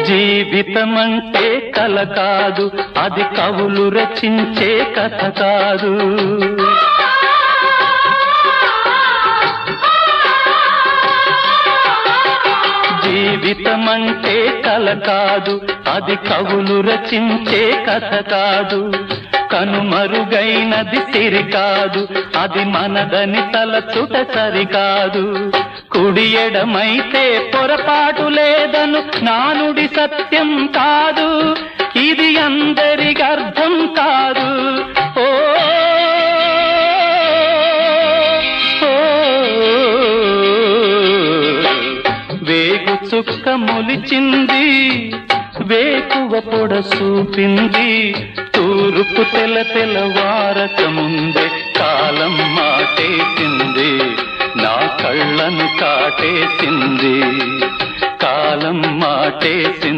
జీవితమంటే కల కాదు, అది కవులు రచించే కథ కాదు. జీవితమంటే కల కాదు, అది కవులు రచించే కథ కాదు. కనుమరుగైనది సిరి కాదు, అది మనదని తలచుట సరికాదు. కుడి ఎడమైతే పొరపాటు లేదను నానుడి సత్యం కాదు, ఇది అందరికి అర్థం కాదు. ఓ వేగు చుక్క మొలిచింది, వేకువ పొడ చూపింది, తూర్పు తెల్లవారక ముందే కాలం మాటేసింది, నా కళ్ళను కాటేసింది, కాలం మాటేసింది.